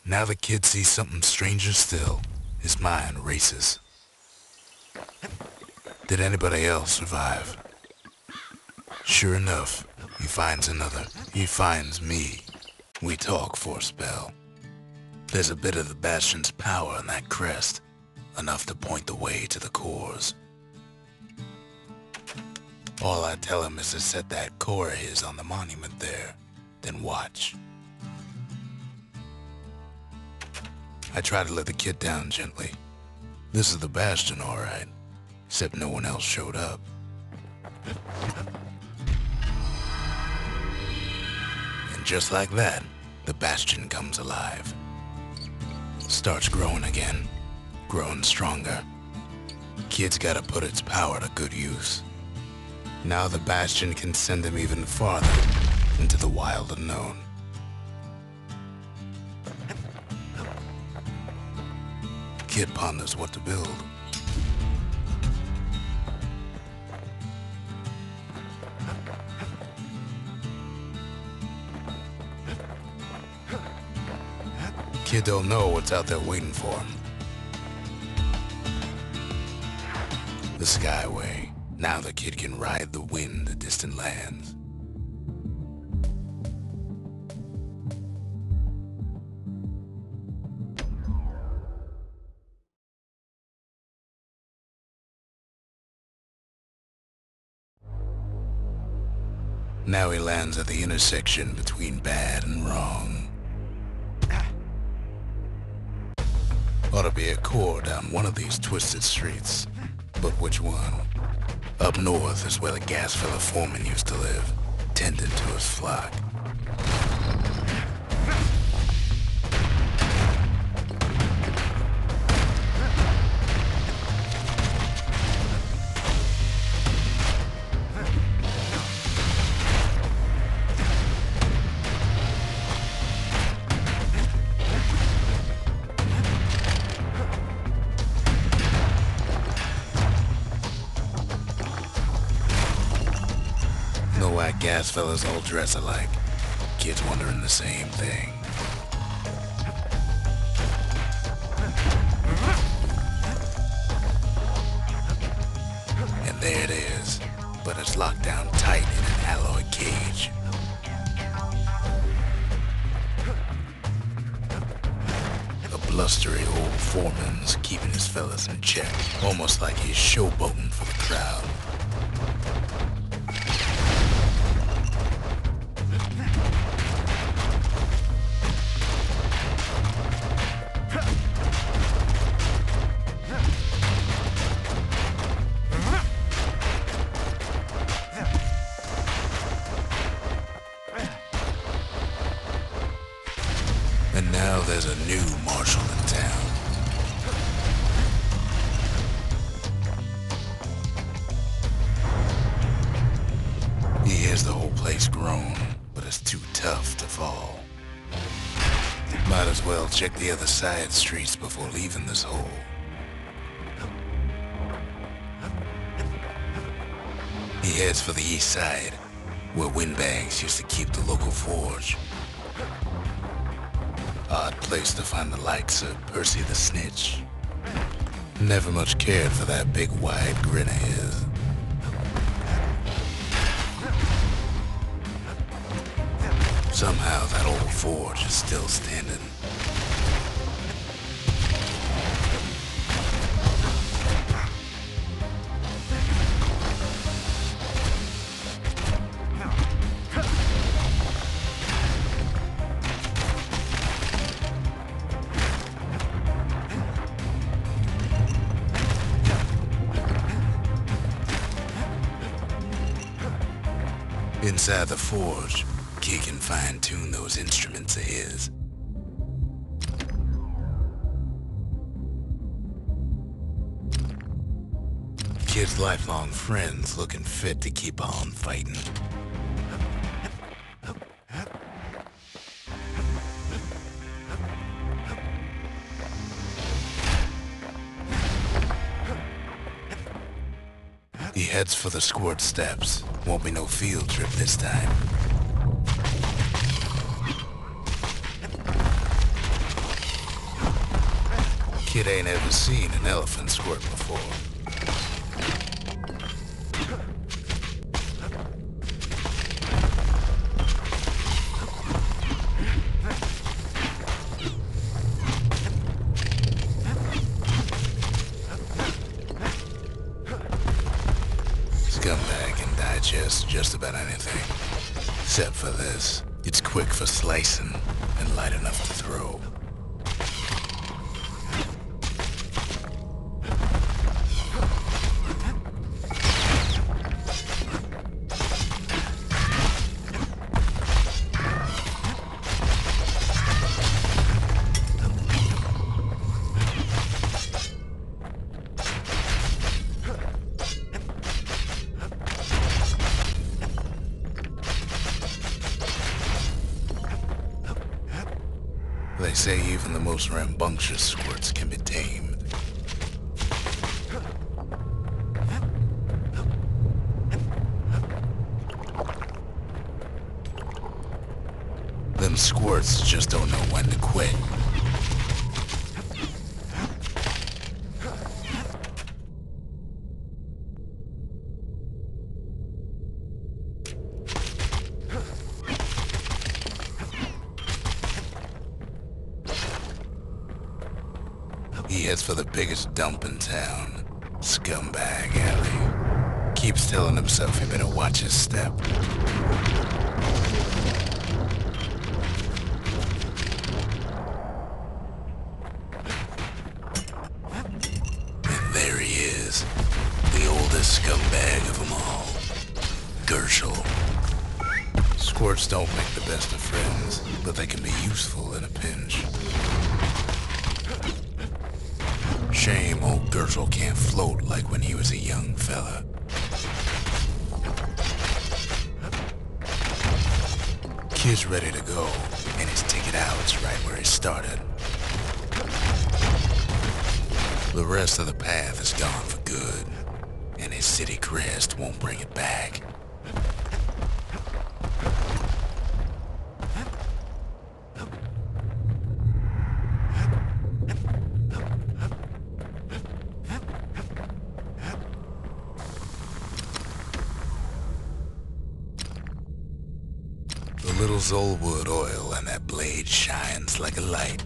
Now the kid sees something stranger still. His mind races. Did anybody else survive? Sure enough, he finds another. He finds me. We talk for a spell. There's a bit of the Bastion's power in that crest, enough to point the way to the cores. All I tell him is to set that core of his on the monument there, then watch. I try to let the kid down gently. This is the Bastion, all right, except no one else showed up. And just like that, the Bastion comes alive. Starts growing again, growing stronger. Kid's gotta put its power to good use. Now the Bastion can send him even farther into the wild unknown. Kid ponders what to build. Kid don't know what's out there waiting for him. The Skyway. Now the kid can ride the wind to distant lands. Now he lands at the intersection between bad and wrong. Ought to be a core down one of these twisted streets. But which one? Up north is where the Gasfella foreman used to live, tending to his flock. Why Gasfellas all dress alike. Kids wondering the same thing. And there it is, but it's locked down tight in an alloy cage. A blustery old foreman's keeping his fellas in check, almost like he's showboating for the crowd. And now there's a new marshal in town. He hears the whole place groan, but it's too tough to fall. Might as well check the other side streets before leaving this hole. He heads for the east side, where windbags used to keep the local forge. Odd place to find the likes of Percy the Snitch. Never much cared for that big wide grin of his. Somehow that old forge is still standing. Inside the forge, Kid can fine-tune those instruments of his. Kid's lifelong friends looking fit to keep on fighting. He heads for the Squirts steps. Won't be no field trip this time. Kid ain't ever seen an elephant squirt before. Scumbag can digest just about anything. Except for this. It's quick for slicing and light enough to throw. They say even the most rambunctious squirts can be tamed. Them squirts just don't know when to quit. He heads for the biggest dump in town, Scumbag Alley. Keeps telling himself he better watch his step. And there he is, the oldest scumbag of them all, Gershel. Squirts don't make the best of friends, but they can be useful in a pinch. Shame old Gershel can't float like when he was a young fella. Kid's ready to go, and his ticket out's right where he started. The rest of the path is gone for good, and his city crest won't bring it back. The little Zolwood oil and that blade shines like a light.